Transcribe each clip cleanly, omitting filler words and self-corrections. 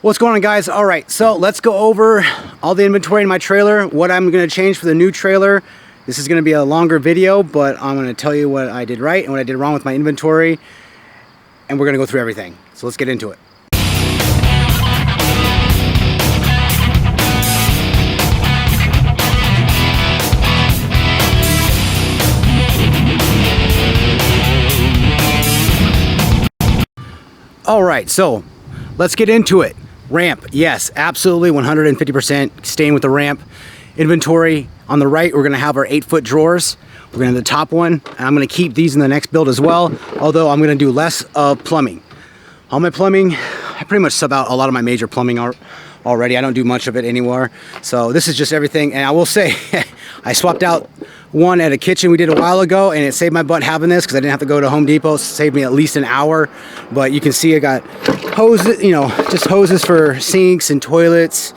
What's going on, guys? All right, so let's go over all the inventory in my trailer, what I'm going to change for the new trailer. This is going to be a longer video, but I'm going to tell you what I did right and what I did wrong with my inventory, and we're going to go through everything. So let's get into it. All right, so let's get into it. Ramp, yes, absolutely 150% staying with the ramp. Inventory on the right, we're gonna have our 8-foot drawers. We're gonna have the top one, and I'm gonna keep these in the next build as well, although I'm gonna do less of plumbing. All my plumbing, I pretty much sub out a lot of my major plumbing already. I don't do much of it anymore. So this is just everything, and I will say, I swapped out one at a kitchen we did a while ago, and it saved my butt having this because I didn't have to go to Home Depot. It saved me at least an hour. But you can see I got hoses, you know, just hoses for sinks and toilets,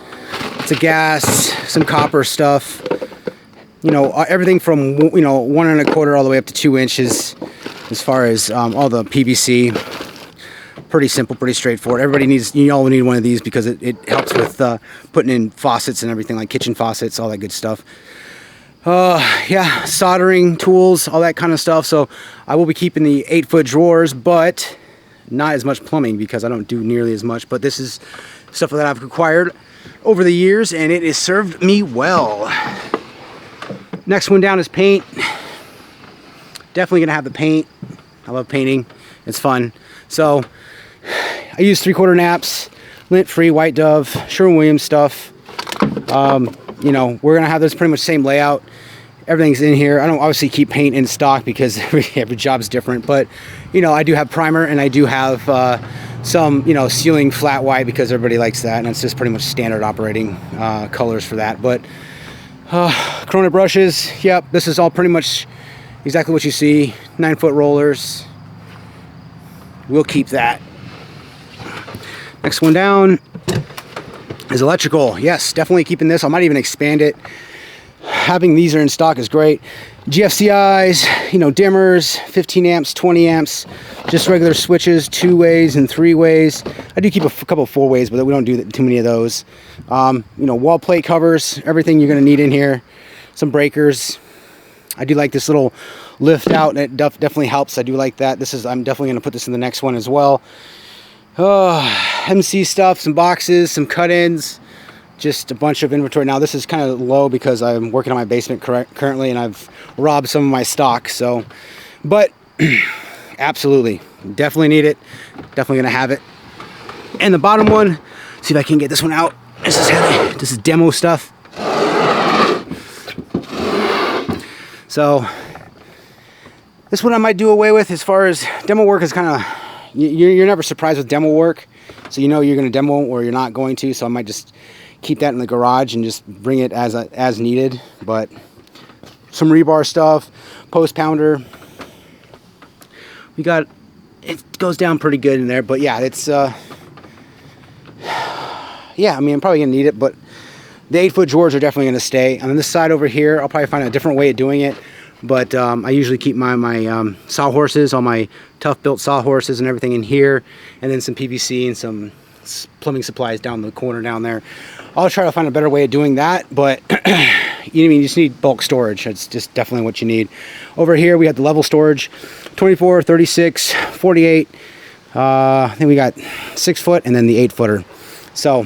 to gas, some copper stuff, you know, everything from, you know, 1 1/4 all the way up to 2 inches as far as all the PVC. Pretty simple, pretty straightforward. Everybody needs, you all need one of these because it helps with putting in faucets and everything, like kitchen faucets, all that good stuff. Yeah, soldering tools, all that kind of stuff. So I will be keeping the 8-foot drawers, but not as much plumbing because I don't do nearly as much. But this is stuff that I've acquired over the years, and it has served me well. Next one down is paint. Definitely gonna have the paint. I love painting. It's fun. So I use 3/4 naps, lint-free, White Dove, Sherwin-Williams stuff. You know, we're gonna have this pretty much same layout. Everything's in here. I don't obviously keep paint in stock because every job is different, but you know, I do have primer, and I do have some, you know, ceiling flat white because everybody likes that, and it's just pretty much standard operating colors for that. But Corona brushes, yep, this is all pretty much exactly what you see. 9-foot rollers. We'll keep that. Next one down is electrical. Yes, definitely keeping this. I might even expand it. Having these are in stock is great. GFCIs, you know, dimmers, 15 amps, 20 amps, just regular switches, 2-ways and 3-ways. I do keep a couple of 4-ways, but we don't do too many of those. You know, wall plate covers, everything you're gonna need in here. Some breakers. I do like this little lift out, and it definitely helps. I do like that. I'm definitely gonna put this in the next one as well. MC stuff, some boxes, some cut-ins, just a bunch of inventory. Now this is kind of low because I'm working on my basement currently, and I've robbed some of my stock. So, but absolutely, definitely need it. Definitely gonna have it. And the bottom one, see if I can get this one out. This is heavy. This is demo stuff. So this one I might do away with. As far as demo work is kind of, you're never surprised with demo work, so you know you're going to demo or you're not going to. So I might just keep that in the garage and just bring it as needed. But some rebar stuff, post pounder. We got, it goes down pretty good in there. But yeah, it's yeah, I mean, I'm probably gonna need it, but the 8-foot drawers are definitely gonna stay. On this side over here, I'll probably find a different way of doing it. But I usually keep my sawhorses, all my tough built sawhorses and everything in here, and then some PVC and some plumbing supplies down the corner down there. I'll try to find a better way of doing that, but you just need bulk storage. It's just definitely what you need. Over here we have the level storage, 24, 36, 48. I think we got 6-foot and then the 8-footer. So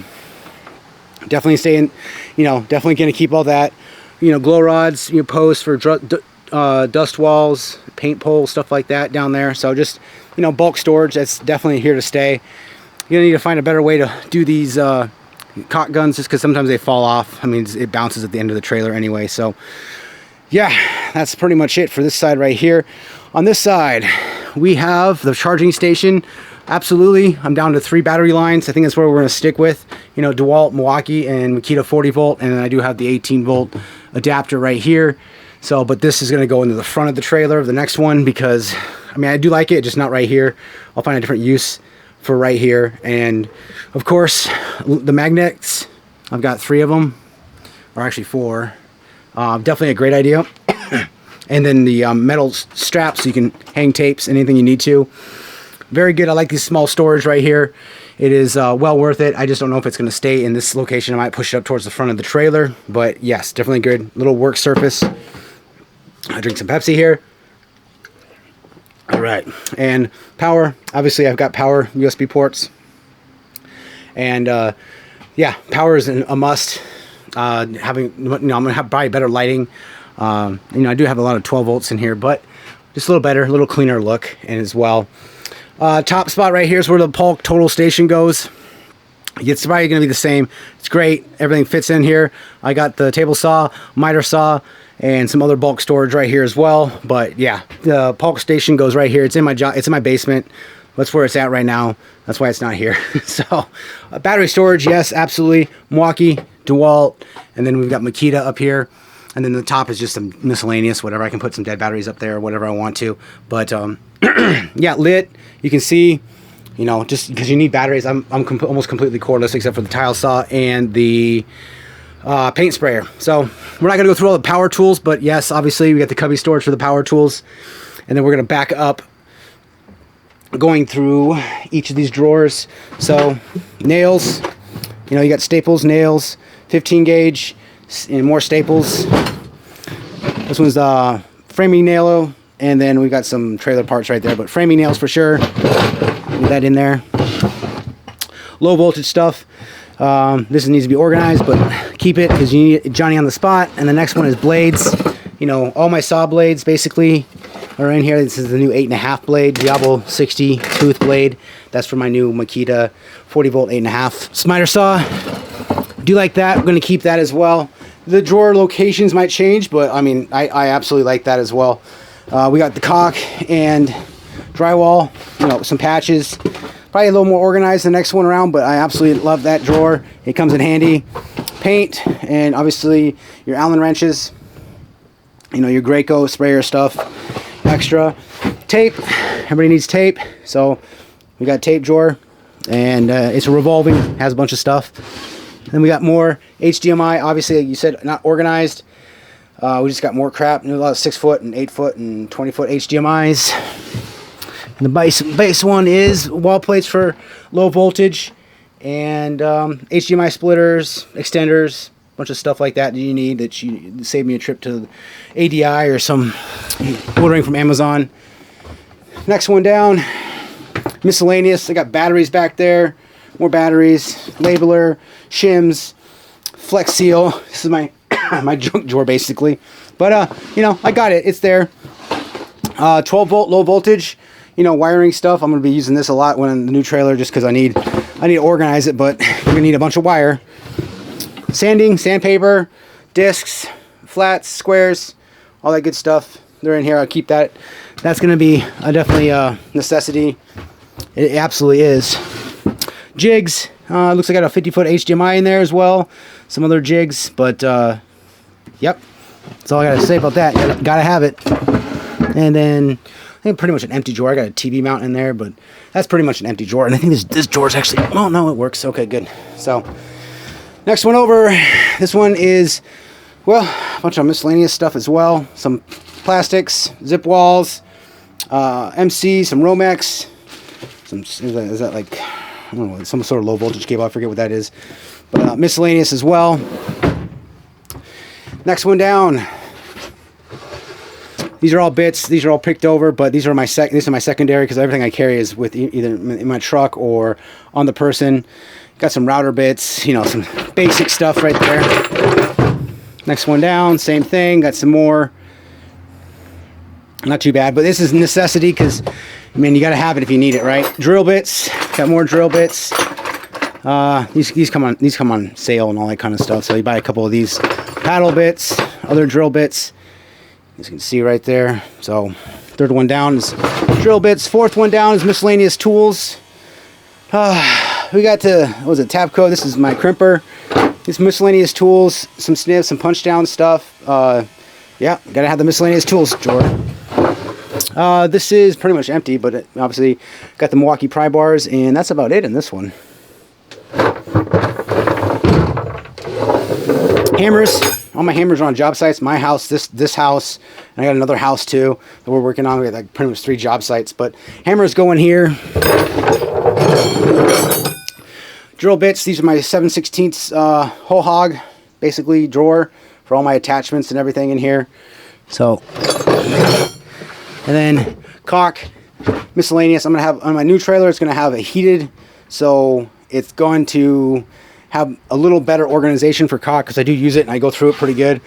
definitely staying, you know, definitely gonna keep all that. You know, glow rods, you know, posts for dust walls, paint poles, stuff like that down there. So just, you know, bulk storage, that's definitely here to stay. You're gonna need to find a better way to do these caulk guns, just because sometimes they fall off. I mean, it bounces at the end of the trailer anyway. So yeah, that's pretty much it for this side right here. On this side, we have the charging station. Absolutely, I'm down to 3 battery lines. I think that's where we're gonna stick with. You know, Dewalt, Milwaukee, and Makita 40 volt, and then I do have the 18 volt adapter right here. So, but this is gonna go into the front of the trailer of the next one because, I mean, I do like it, just not right here. I'll find a different use for right here. And of course, the magnets, I've got 3 of them, or actually 4. Definitely a great idea. And then the metal straps so you can hang tapes, anything you need to. Very good. I like these small storage right here. It is well worth it. I just don't know if it's going to stay in this location. I might push it up towards the front of the trailer, but yes, definitely good little work surface. I drink some Pepsi here. All right, and power. Obviously, I've got power USB ports, and yeah, power is a must. Having, I'm gonna have probably better lighting. I do have a lot of 12 volts in here, but just a little better, a little cleaner look, and as well. Top spot right here is where the Polk total station goes. It's probably going to be the same. It's great. Everything fits in here. I got the table saw, miter saw, and some other bulk storage right here as well. But yeah, the Polk station goes right here. It's in my it's in my basement. That's where it's at right now. That's why it's not here. So battery storage, yes, absolutely. Milwaukee, Dewalt, and then we've got Makita up here. And then the top is just some miscellaneous, whatever. I can put some dead batteries up there, whatever I want to. But yeah, lit. You can see, just because you need batteries, I'm almost completely cordless except for the tile saw and the paint sprayer. So we're not going to go through all the power tools, but yes, obviously we got the cubby storage for the power tools. And then we're going to back up going through each of these drawers. So nails, you got staples, nails, 15 gauge, and more staples. This one's framing nail, and then we got some trailer parts right there, but framing nails for sure. Leave that in there. Low voltage stuff. This needs to be organized, but keep it because you need Johnny on the spot. And the next one is blades. All my saw blades basically are in here. This is the new 8.5 blade, Diablo 60 tooth blade. That's for my new Makita 40 volt 8.5 Smiter saw. Do like that. I'm going to keep that as well. The drawer locations might change, but I mean, I absolutely like that as well. We got the caulk and drywall, some patches. Probably a little more organized the next one around, but I absolutely love that drawer. It comes in handy. Paint, and obviously your Allen wrenches, your Graco sprayer stuff, extra. Tape, everybody needs tape. So we got tape drawer, and it's a revolving, has a bunch of stuff. Then we got more HDMI. Obviously, like you said, not organized. We just got more crap. A lot of 6-foot and 8-foot and 20-foot HDMIs. And the base one is wall plates for low voltage, and HDMI splitters, extenders, a bunch of stuff like that you need that save me a trip to ADI or some ordering from Amazon. Next one down, miscellaneous. I got batteries back there. More batteries, labeler, shims, Flex Seal. This is my my junk drawer basically, but I got it. It's there. 12 volt low voltage, wiring stuff. I'm gonna be using this a lot when in the new trailer, just because I need to organize it. But you're gonna need a bunch of wire. Sanding, sandpaper, discs, flats, squares, all that good stuff. They're in here. I'll keep that. That's gonna be definitely a necessity. It absolutely is. Jigs, looks like I got a 50-foot HDMI in there as well. Some other jigs, but yep, that's all I gotta say about that. Gotta have it. And then I think pretty much an empty drawer. I got a TV mount in there, but that's pretty much an empty drawer. And I think this drawer is actually, oh no, it works. Okay, good. So next one over, this one is, well, a bunch of miscellaneous stuff as well. Some plastics, zip walls, MC, some Romex. Is that like, I don't know, some sort of low voltage cable. I forget what that is. But miscellaneous as well. Next one down. These are all bits. These are all picked over, but these are my this is my secondary because everything I carry is with either in my truck or on the person. Got some router bits, some basic stuff right there. Next one down, same thing. Got some more. Not too bad, but this is necessity because, you got to have it if you need it, right? Drill bits. Got more drill bits. These come on sale and all that kind of stuff. So you buy a couple of these paddle bits, other drill bits. As you can see right there. So third one down is drill bits. Fourth one down is miscellaneous tools. We got to, what was it, Tapco. This is my crimper. These miscellaneous tools, some snips, some punch down stuff. Yeah, gotta have the miscellaneous tools drawer. This is pretty much empty, but it obviously got the Milwaukee pry bars, and that's about it in this one. Hammers. All my hammers are on job sites. My house, this house, and I got another house too that we're working on. We got like pretty much 3 job sites, but hammers go in here. drill bits. These are my 7/16 whole hog, basically drawer for all my attachments and everything in here. So, and then caulk, miscellaneous. I'm gonna have on my new trailer. It's gonna have a heated, so it's going to have a little better organization for caulk because I do use it and I go through it pretty good.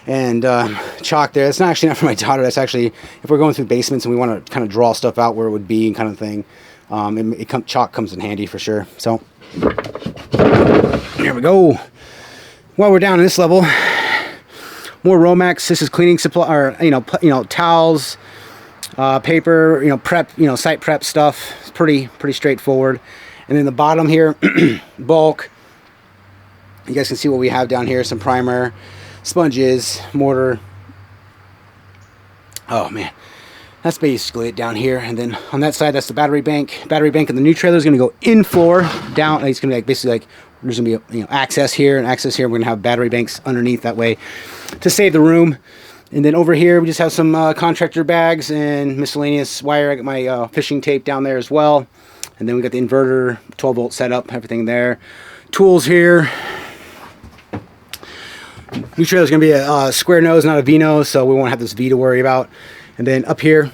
And chalk there. It's not actually not for my daughter. That's actually if we're going through basements and we want to kind of draw stuff out where it would be and kind of thing. Chalk comes in handy for sure. So here we go. While we're down in this level, more Romex. This is cleaning supply, or towels, paper, prep, site prep stuff. It's pretty straightforward. And then the bottom here, bulk. You guys can see what we have down here. Some primer, sponges, mortar. Oh man, that's basically it down here. And then on that side, that's the battery bank. Battery bank in the new trailer is going to go in floor, down. It's going to be basically there's going to be access here and access here. We're going to have battery banks underneath that way to save the room. And then over here, we just have some contractor bags and miscellaneous wire. I got my fishing tape down there as well. And then we got the inverter, 12-volt setup, everything there. Tools here. New trailer is going to be a square nose, not a V nose, so we won't have this V to worry about. And then up here,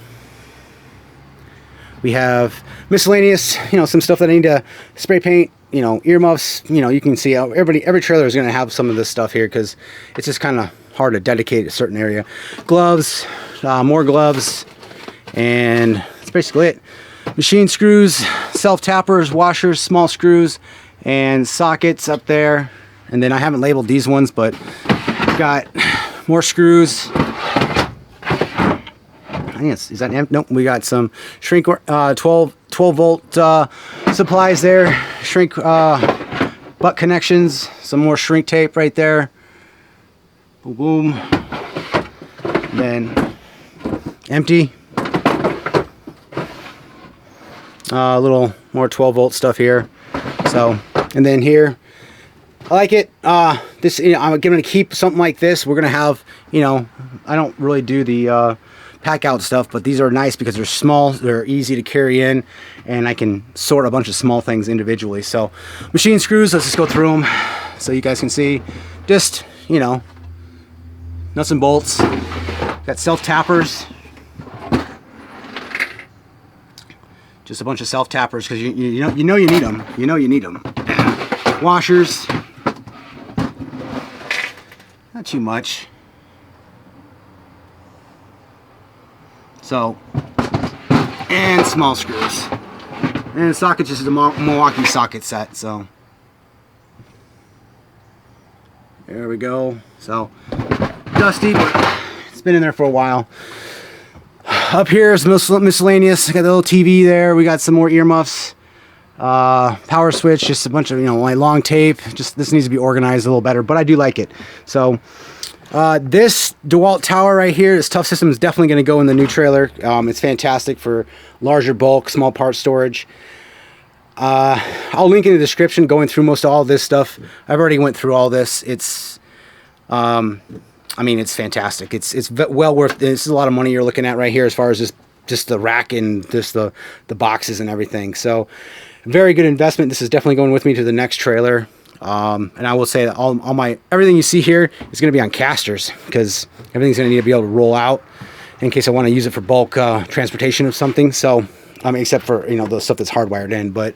we have miscellaneous, some stuff that I need to spray paint, earmuffs. You can see how every trailer is going to have some of this stuff here because it's just kind of hard to dedicate a certain area. Gloves, more gloves, and that's basically it. Machine screws, self tappers, washers, small screws, and sockets up there. And then I haven't labeled these ones, but got more screws. I think is that empty? Nope. We got some shrink 12 volt supplies there. Shrink butt connections. Some more shrink tape right there. Boom, boom. And then empty. A little more 12 volt stuff here. So, and then here. I like it. This, I'm going to keep something like this. We're going to have, I don't really do the pack out stuff, but these are nice because they're small, they're easy to carry in, and I can sort a bunch of small things individually. So, machine screws, let's just go through them so you guys can see. Just, nuts and bolts. Got self tappers. Just a bunch of self tappers because you need them. You need them. Washers. Not too much. So, and small screws. And the socket just is a Milwaukee socket set, so. There we go. So, dusty, but it's been in there for a while. Up here is miscellaneous. I got the little TV there. We got some more earmuffs. Power switch, just a bunch of like long tape. Just this needs to be organized a little better, but I do like it. So this Dewalt tower right here, this Tough System, is definitely going to go in the new trailer. It's fantastic for larger bulk, small part storage. I'll link in the description going through most of all this stuff. I've already went through all this. It's it's fantastic. It's well worth. This is a lot of money you're looking at right here as far as just the rack and just the boxes and everything. So very good investment. This is definitely going with me to the next trailer. And I will say that everything you see here is going to be on casters because everything's going to need to be able to roll out in case I want to use it for bulk transportation of something. So except for the stuff that's hardwired in. But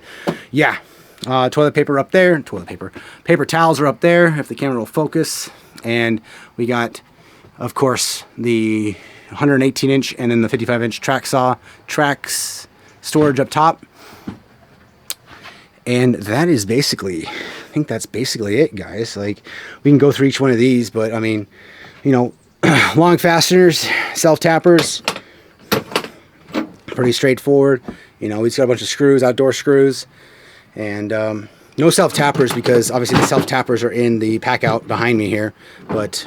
yeah, toilet paper up there. Paper towels are up there if the camera will focus. And we got, of course, the 118-inch and then the 55-inch tracks storage up top. And that is basically, I think that's basically it, guys. Like, we can go through each one of these, but long fasteners, self tappers, pretty straightforward. He's got a bunch of screws, outdoor screws, and no self tappers because obviously the self tappers are in the pack out behind me here, but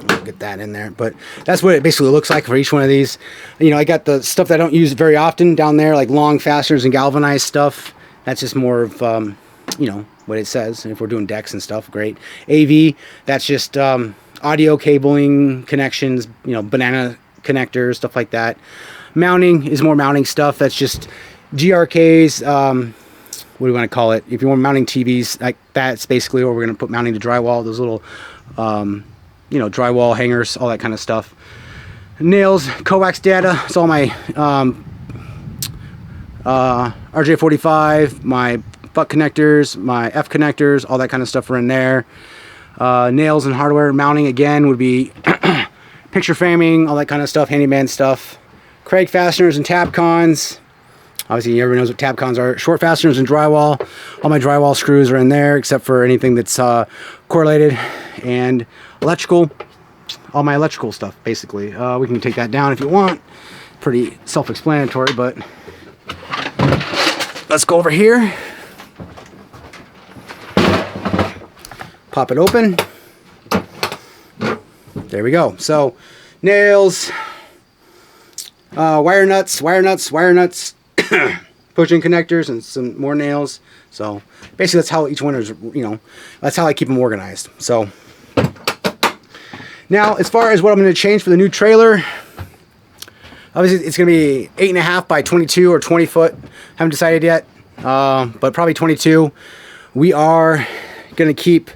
I'll get that in there. But that's what it basically looks like for each one of these. I got the stuff that I don't use very often down there, like long fasteners and galvanized stuff. That's just more of, what it says. And if we're doing decks and stuff, great. AV, that's just audio cabling connections, banana connectors, stuff like that. Mounting is more mounting stuff. That's just GRKs, what do you want to call it? If you want mounting TVs, like that's basically where we're going to put mounting the drywall, those little, you know, drywall hangers, all that kind of stuff. Nails, coax data, it's all my RJ45, my butt connectors, my F connectors, all that kind of stuff are in there. Nails and hardware mounting again would be picture framing, all that kind of stuff, handyman stuff. Craig fasteners and tab cons. Obviously everyone knows what tab cons are. Short fasteners and drywall. All my drywall screws are in there except for anything that's correlated. And electrical, all my electrical stuff basically. We can take that down if you want. Pretty self-explanatory, but let's go over here. Pop it open. There we go. So nails, wire nuts, pushing connectors, and some more nails. So basically that's how each one is, you know, that's how I keep them organized. So now as far as what I'm going to change for the new trailer, obviously it's going to be 8.5 by 22 or 20 foot. Haven't decided yet, but probably 22. We are going to keep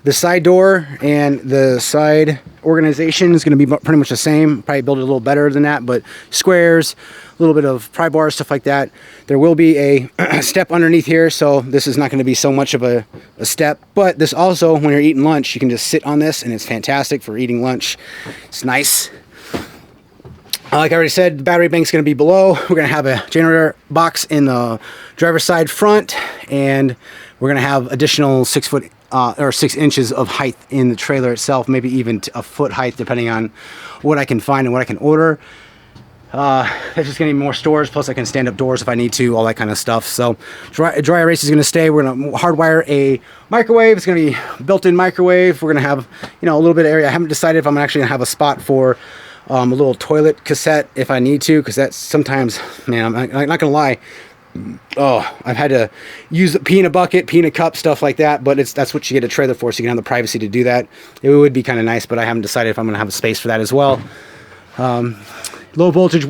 the side door and the side organization is going to be pretty much the same. Probably build it a little better than that, but squares, a little bit of pry bars, stuff like that. There will be a step underneath here, so this is not going to be so much of a step. But this also, when you're eating lunch, you can just sit on this, and it's fantastic for eating lunch. It's nice. Like I already said, the battery bank's going to be below. We're going to have a generator box in the driver's side front, and we're going to have additional 6 foot or 6 inches of height in the trailer itself, maybe even a foot height, depending on what I can find and what I can order. It's just going to be more storage, plus I can stand up doors if I need to, all that kind of stuff. So dry erase is going to stay. We're going to hardwire a microwave. It's going to be built-in microwave. We're going to have, you know, a little bit of area. I haven't decided if I'm actually going to have a spot for a little toilet cassette if I need to, because that's sometimes, man, I'm not gonna lie, oh, I've had to use pee in a bucket, pee in a cup, stuff like that, but that's what you get a trailer for, so you can have the privacy to do that. It would be kind of nice, but I haven't decided if I'm gonna have a space for that as well. Low voltage,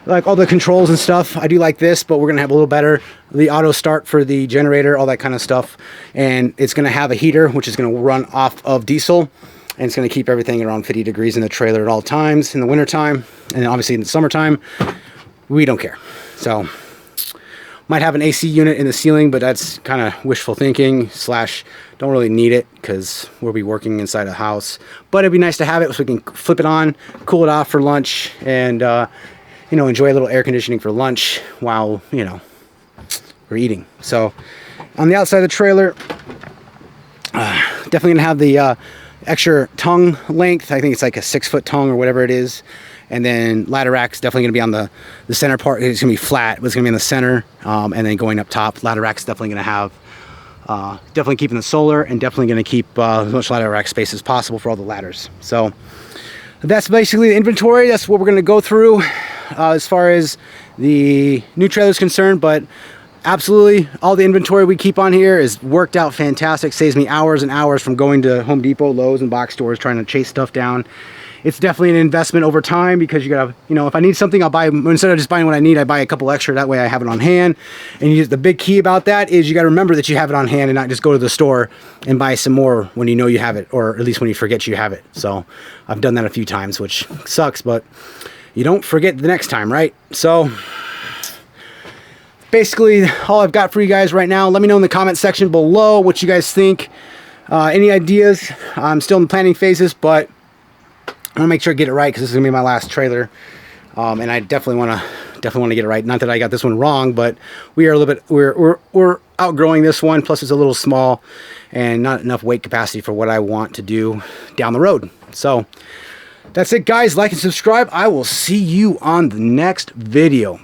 like all the controls and stuff, I do like this, but we're gonna have a little better, the auto start for the generator, all that kind of stuff, and it's gonna have a heater which is gonna run off of diesel. And it's going to keep everything around 50 degrees in the trailer at all times in the winter time, and obviously in the summertime we don't care. So might have an AC unit in the ceiling, but that's kind of wishful thinking slash don't really need it because we'll be working inside a house. But it'd be nice to have it so we can flip it on, cool it off for lunch, and you know, enjoy a little air conditioning for lunch while, you know, we're eating. So on the outside of the trailer, definitely gonna have the extra tongue length. I think it's like a 6 foot tongue or whatever it is. And then ladder rack's definitely going to be on the center part. It's going to be flat, but it's going to be in the center. And then going up top, ladder rack's definitely going to have, definitely keeping the solar, and definitely going to keep as much ladder rack space as possible for all the ladders. So that's basically the inventory. That's what we're going to go through as far as the new trailer is concerned. But absolutely, all the inventory we keep on here is worked out fantastic. Saves me hours and hours from going to Home Depot, Lowe's, and box stores trying to chase stuff down. It's definitely an investment over time because you gotta, you know, if I need something, I'll buy, instead of just buying what I need, I buy a couple extra. That way I have it on hand. And the big key about that is you gotta remember that you have it on hand and not just go to the store and buy some more when you know you have it, or at least when you forget you have it. So I've done that a few times, which sucks, but you don't forget the next time, right? So basically all I've got for you guys right now. Let me know in the comment section below what you guys think. Any ideas? I'm still in the planning phases, but I want to make sure I get it right because this is gonna be my last trailer, and I definitely want to get it right. Not that I got this one wrong, but we are a little bit we're outgrowing this one. Plus, it's a little small and not enough weight capacity for what I want to do down the road. So that's it, guys. Like and subscribe. I will see you on the next video.